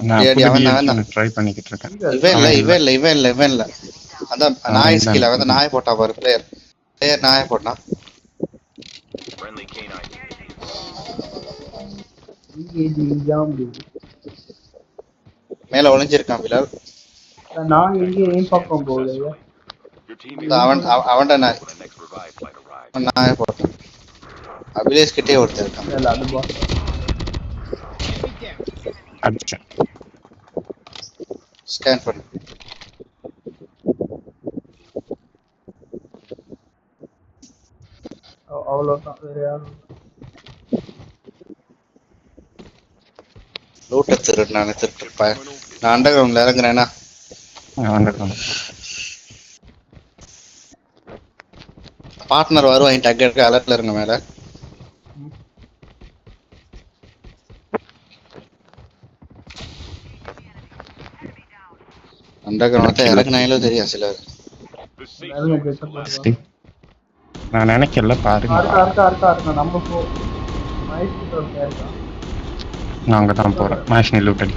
நான் டேடி புது அவன் டிஎல்சி அவன் ட்ரை பண்ணிக்கிட்டு இருக்கேன். இவன் இல்ல அதான் நாய் ஸ்கில் அவன் நாயை போட்டா பாரு பிளேயர் நாயை போட்டான். மேல ஒளிஞ்சிருக்கான் பிலால். நான் எங்க ஏன் பக்கம் போகலையா? அவன்ட நாயை போட்டான். அபிலேஷ் கிட்டே ஒருத்தர் இருக்கான். இல்ல அது பா அடிச்சேன். ஸ்கேன் பண்ணு. அவ்வளவுதான், வேற யாரும் லூட்ட திருட்டுருப்பேன். நான் அண்டர் கிரவுண்ட்ல இறங்குறேன்னா பார்ட்னர் வருவாங்க. டக்கு அலர்ட்ல இருங்க மேல. அண்டர் கிரவுண்ட்ல இறங்குனாலும் தெரியும் சிலர். நான் நினைக்கல பாருங்க. நம்ம போ இருக்கா. நான் அங்கதான் போறேன். மேஷனி லூட்டடி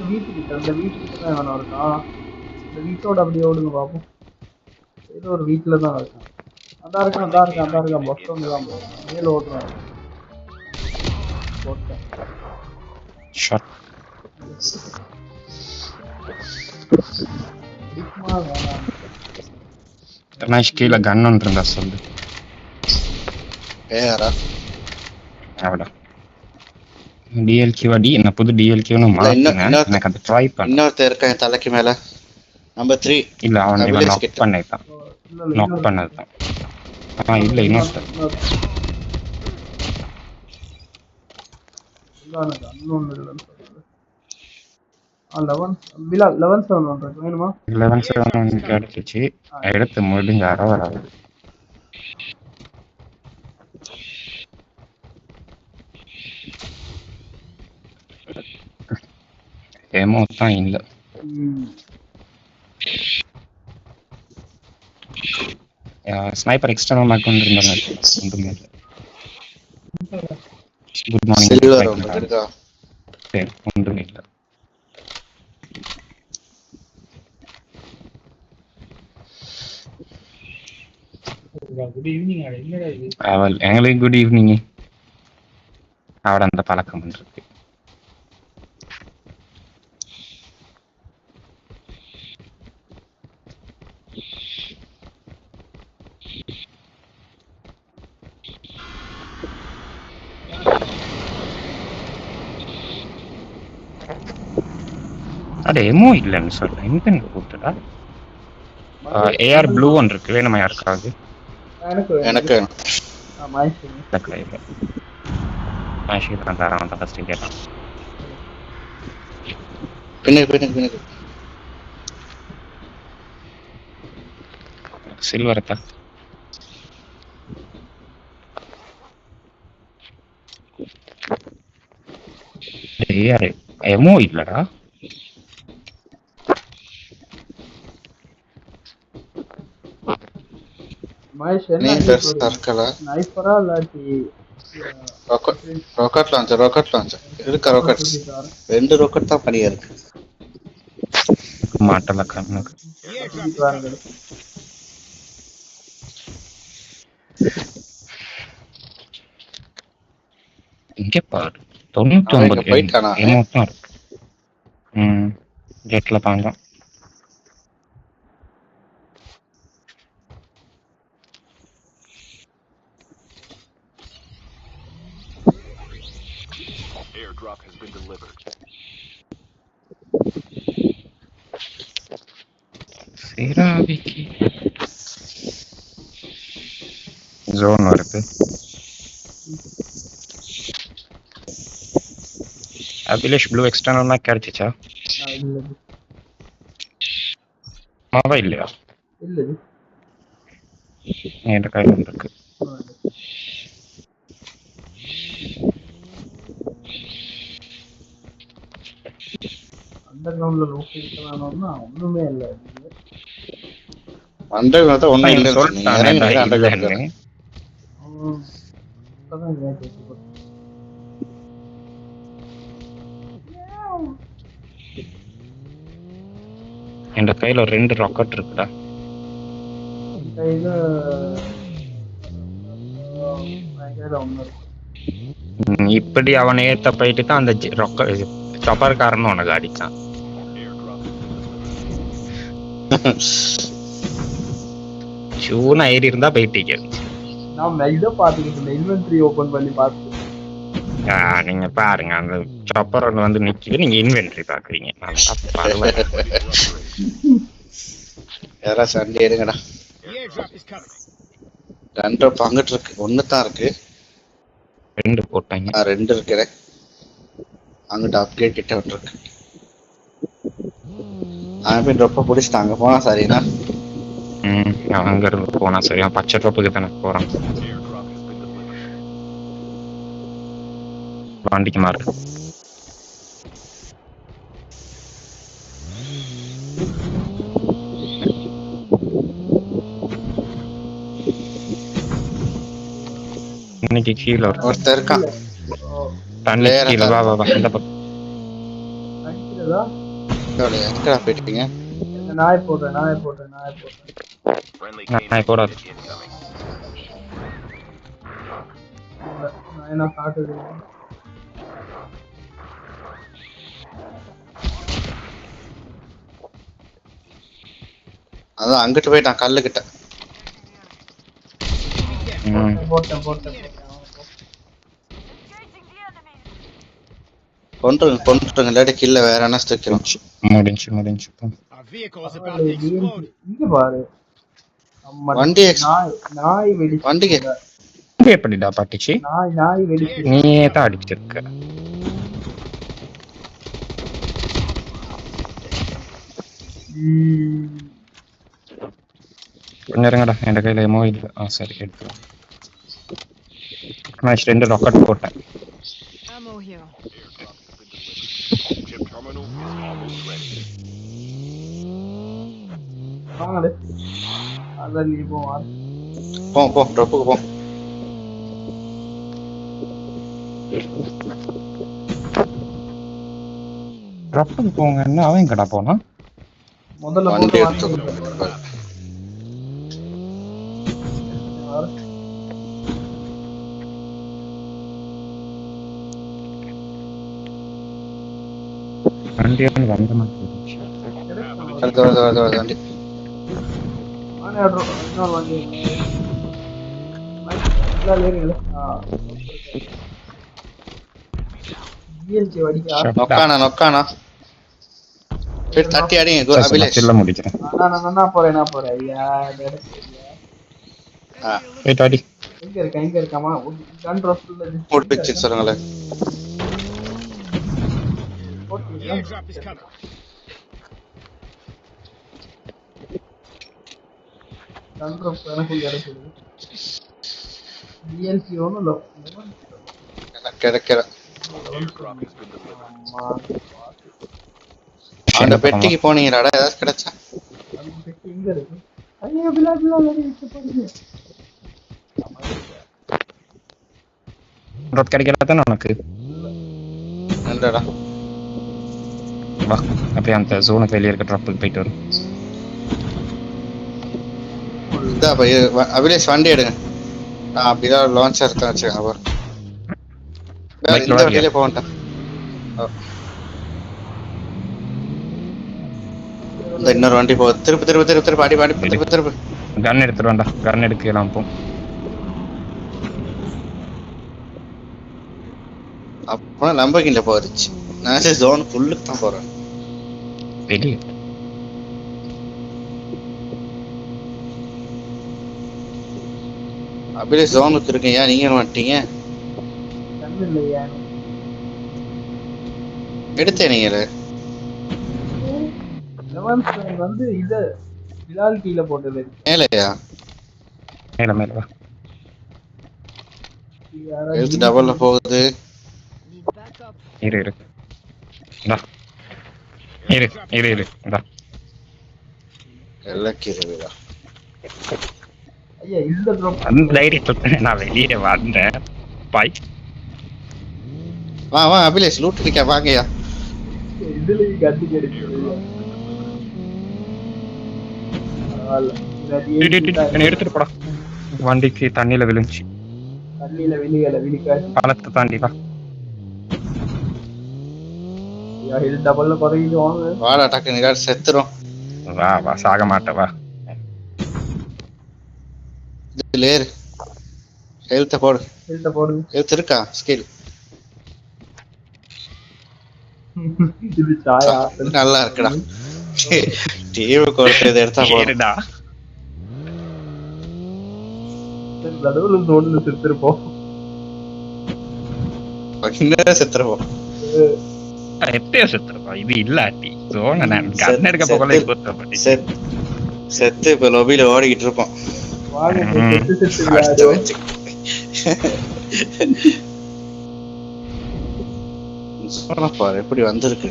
வீட்டுக்கிட்ட அந்த வீட்டுக்கிட்ட தான் எவனோ இருக்கான். இந்த வீட்டோட அப்படியே ஓடுங்க பாப்போம். ஏதோ ஒரு வீட்டுல தான் இருக்கான். அதான் இருக்கான் பஸ் வந்து தான் போவான். மேல ஓடுறான். போட்டேன் ஷாட். மேஷ் கீழே கன் ஒன்று இருந்தா சொல்லு. யாரா அவடா டிஎல்கியூ டி என்ன புது டிஎல்கியூன்னு மாத்தினேன். எனக்கு அதை ட்ரை பண்ண. இன்னொருத்தர் இருக்கான் தலைக்கு மேல நம்பர் 3. இல்ல அவன் இவன் நாக் பண்ணிட்டான். நாக் பண்ணதுதான். இல்ல இன்னொருத்தர் கிடைச்சிச்சு. எடுத்து முடிஞ்ச அரை வராது. ஏமோ தான் இல்ல. ஸ்னைப்பர் எக்ஸ்டர்னல் மார்க் பண்ணிருந்தாங்க. Good morning. சில்வர் உங்களுக்கு இருக்கா? சரி ஒன்றும் இல்ல. Good evening. அவள் எங்களுக்கு குட் ஈவினிங். அவட அந்த பழக்கம் இருக்கு. அது எமோ இல்லைன்னு சொல்ல. எங்க கொடுத்துடா ஏஆர் ப்ளூ ஒன்று இருக்கு. வேணுமா யாருக்காவது? எனக்கு சில்வர் இருக்கா? ஏஆர் எமோ இல்லடா. ராக்கெட் லான்ச்சர் இருக்கா? ரெண்டு ராக்கெட் தான் பனியா இருக்கு. மாட்டல கண்ணுக்கு இங்க பாரு 99 போயிட்டானா? எமோட்தான் இருக்கு. ஜெட்ல பாங்க. Airdrop has been delivered. சிராவிக்கு ஜோன் வருது. அபிலேஷ் ப்ளூ எக்ஸ்டர்னல் கிடைச்சிச்சா? மாவா இல்லையா? என் கையில் இருக்கு. அண்டர் கிரவுண்ட்ல லோக்கேஷன் ஒண்ணுமே இல்லை. அண்டர் கிரவுண்ட் ஒண்ணும் இல்லை சொல்லிட்டாங்க. என் கையில ஒரு 2 ராக்கெட் இருக்குடா. கையில என் கையில ஒண்ணு இருக்கு. இப்படி அவனை ஏத்த போயிட்டு தான் அந்த சப்பர்காரன்னு உனக்கு அடிச்சான். ஷூனா ஏறி இருந்தா போயிட்டீங்க. நான் இதை பார்த்துக்கிட்டு இருந்தேன், இன்வென்ட்ரி ஓபன் பண்ணி பார்த்து. நீங்க பாருங்க அந்த சாப்பர் வந்து நிக்குது, நீங்க இன்வென்ட்ரி பாக்குறீங்க. யாரா சண்டே எடுங்கடா. 2 பங்கிட்டு இருக்கு, 1 தான் இருக்கு. 2 போட்டாங்க. 2 இருக்கிறேன். அங்கிட்ட அப்கிரேட் கிட்ட விட்டுருக்கு. அவன் ரொம்ப பிடிச்சிட்டாங்க போனா சரிண்ணா. அங்க இருந்து போனா சரியா பச்சை ட்ராப்புக்கு தானே போறான். வண்டிக்கு மாறு. இன்னைக்கு கீழே ஒருத்தர் இருக்கான். தண்ணி கீழே வா வா இந்த பக்கம். எங்கடா போயிட்டீங்க? நாய் போடுறேன். நான் போடாது. நான் என்ன காட்டுது? அதான் அங்கிட்டு போயிட்டான் கல்லுக்கிட்ட. போட்டேன். கொண்டுருங்க இல்லாட்டி கீழே வேற என்ன ஸ்டிக்கிறோம். முடிஞ்சு இங்க பாரு வண்டி நாய் வெடிச்சு. வண்டிக்கு எப்படிடா பாட்டிச்சு? நாய் வெடிச்சு. நீயே தான் அடிச்சிருக்க. கொஞ்சம் இருங்கடா, என் கையில எமோ இல்லை. சரி எடுத்துக்கலாம். நான் 2 ராக்கெட் போட்டேன். அதான் நீ போ ட்ரப்புக்கு போ. ட்ரப்புக்கு போங்கன்னு அவன் கடை போனா முதல்ல வண்டி போட்டு எடுத்து வண்டியால் வந்த மாதிரி வண்டி இன்னொரு வண்டி நொக்கானா தட்டி அடிங்க அபிலேஷ். முடிக்கிறேன். நான் போறேன் ஐயா. அடி எங்க இருக்காமா கன் ரோஸ்ட்ல போட் பிச்சு சொல்லுங்களே. கன் ரோஸ்ட் எனக்கு கிடைக்குது. டிஎல்சி ஒண்ணுல கிடைக்கிற அந்த பெட்டிக்கு போனீங்களாடா? ஏதாவது கிடைச்சா? அந்த பெட்டி எங்க இருக்கு? ஐயா பிளாக்ல இருக்கு பாருங்க. ட்ராப் கிடைக்கல தானே உனக்கு? என்னடா வா அப்படியே அந்த ஜோனுக்கு வெளியே இருக்க ட்ராப்புக்கு போயிட்டு வரும். அபிலேஷ் வண்டி எடுங்க. நான் அப்படிதான் லான்ச்சர் தான் வச்சுக்கோங்க. இந்த வண்டியிலே போகட்டேன். இந்த இன்னொரு வண்டி போகுது. திருப்பு அடி திருப்பு. கன் எடுத்துட்டு வேண்டா, கன் எடுக்கலாம். போ அப்போ நம்பகிட்ட போயிருச்சு. நான் ஜோன் ஃபுல்லுக்கு தான் போறேன். வெளியே அப்படியே ஜோனுக்கு இருக்கீங்க. நீங்க வந்துட்டீங்க. எடுத்தேன் நீங்களே வந்து இத பிலால் கீழே போட்டது மேலையா? மேல வா. எழுத்து டபுள்ல போகுது. இரு எல்லக்கிருவிடா. ஐயா இந்த ட்ராப் அந்த தைரியத்துல நான் வெளியே வந்தேன். பாய் வா அபிலேஷ் லூட் இருக்கா? வாங்கயா. இதுல கட்டி கிடைக்குது. என்னை எடுத்துட்டு போடா. வண்டிக்கு தண்ணியில விழுந்துச்சு. தண்ணியில விழிக்காது. பாலத்தை தாண்டி வா. ஹில் டபுள்ல குறையுது வாங்க. வாடா டக்கு நிகழ் செத்துரும். வா வா, சாக மாட்ட வா. இதுல ஏறு. ஹெல்த்த போடு. ஹெல்த் இருக்கா ஸ்கில்? இது சாயா நல்லா இருக்குடா. டிவி கொடுத்தது எடுத்தா போடு. ஏறுடா. நடுவுல தோண்டு செத்துருப்போம். இன்னும் செத்துருப்போம். எப்பயோ செத்துருப்பா. இது இல்லாட்டி சோன நான் கண்ண எடுக்க போகல. இப்போ செத்து இப்ப லொபியில ஓடிக்கிட்டு இருப்போம். பாரு எப்படி வந்திருக்கு.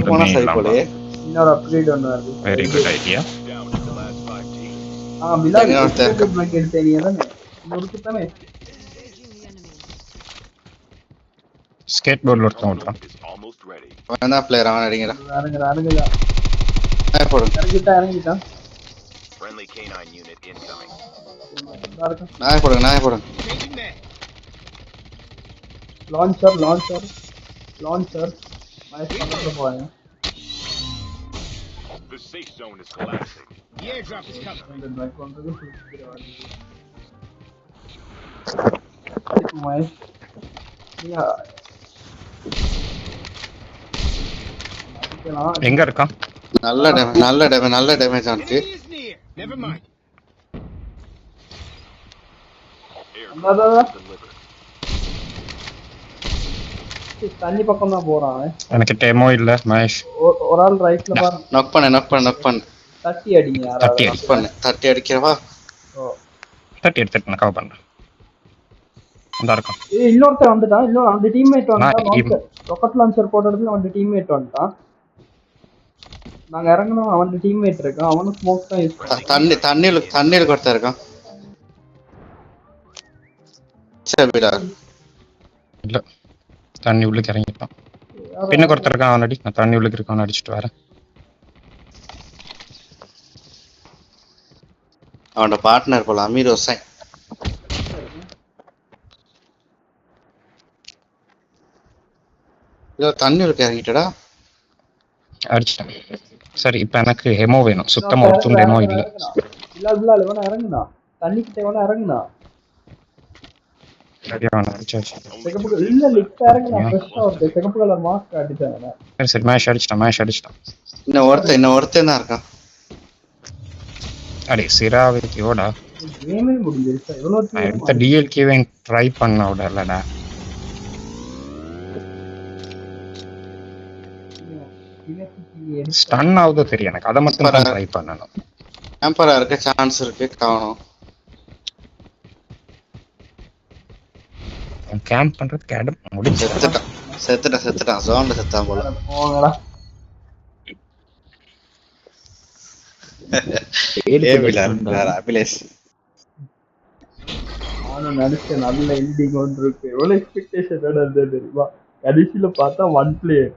போனா சரி போல. இன்னொரு அப்கிரேட் ஒன்று வருது. Very good idea. Down to the last 5 teams. Bilal எடுத்தே நீ தானே? இன்னொருக்கு தானே? ஸ்கேட் போர்ட்ல ஒருத்தன் ஓடுறான். Is almost ready. அவன் தான் பிளேயர். அவன் அடிங்கடா. இறங்குதா போடுங்க. இறங்கிட்டான். Friendly canine unit incoming. நாய போடுங்க. லான்ச்சர் மயக்க போறேன். The safe zone is collapsing. The airdrop is coming. எங்க இருக்கான்? நல்ல டேமேஜ் ஆனது. Enemy is near. Never mind. Airdrop delivered. தண்ணி பக்கம் தான் போறான். எனக்கு டெமோ இல்ல மகேஷ். ஒரு ஆள் ரைட்ல பாரு. நக் பண்ணு. தட்டி அடிங்க தட்டி யாராவது. தட்டி அடிக்கிறவா? தட்டி எடுத்துட்டு நான் கவர் பண்றேன். இந்த இருக்கான். இன்னொருத்தர் வந்துட்டான். இன்னொரு அந்த டீம்மேட் நான் வந்துட்டான். ராக்கெட் லான்ச்சர் போடுறதுல அவன் டீம்மேட் வந்துட்டான். நாங்க இறங்கணும். அவன் டீம்மேட் இருக்கான். அவனும் ஸ்மோக் தான் யூஸ் பண்ணான். தண்ணியில கொடுத்தா இருக்கான். சரிடா. இல்ல தண்ணி உள்ளுக்கு இறங்கிட்டான். பின்ன கொடுத்துருக்கான். அவனடி நான் தண்ணி உள்ளுக்கு இருக்கான். அடிச்சுட்டு வரேன். அவனோட பார்ட்னர் போல அமீர் ஹுசைன். தண்ணி உள்ளுக்கு இறங்கிட்டடா. அடிச்சிட்டேன். சரி இப்ப எனக்கு ஹெமோ வேணும். சுத்தமா ஒரு துண்டு ஹெமோ இல்ல. பிலால் இவன இறங்குனா. தண்ணி கிட்ட இவன இறங்குனா. சரியா அவனை அடிச்சாச்சு. இல்ல லிஃப்ட் இறங்குனா. ஃப்ரெஷ்ஷா ஒரு சிகப்பு கலர் மாஸ்க் அடிச்சாங்க. சரி மேஷ் அடிச்சிட்டான். இன்னும் ஒருத்தன் தான் இருக்கான். அடே சிராவிக்கோடா. கேமே முடிஞ்சிருச்சு. இவ்வளவு நான் எடுத்த டிஎல்கேவை ட்ரை பண்ண விடலடா. ஸ்டன் ஆகுதோ தெரியும் எனக்கு. அதை மட்டும் தான் ட்ரை பண்ணணும். கேம்பரா இருக்க சான்ஸ் இருக்கு. காணோம். கேம்ப் பண்றதுக்கு இடம் முடிஞ்சு. செத்துட்டான். ஜோன்ல செத்தான் போல. போங்கடா. அபிலேஷ் நானும் நினைச்சேன் நல்ல எண்டிங் ஒன்று இருக்கு. எவ்வளவு எக்ஸ்பெக்டேஷன் தெரியுமா? கடைசியில பார்த்தா 1 பிளேயர்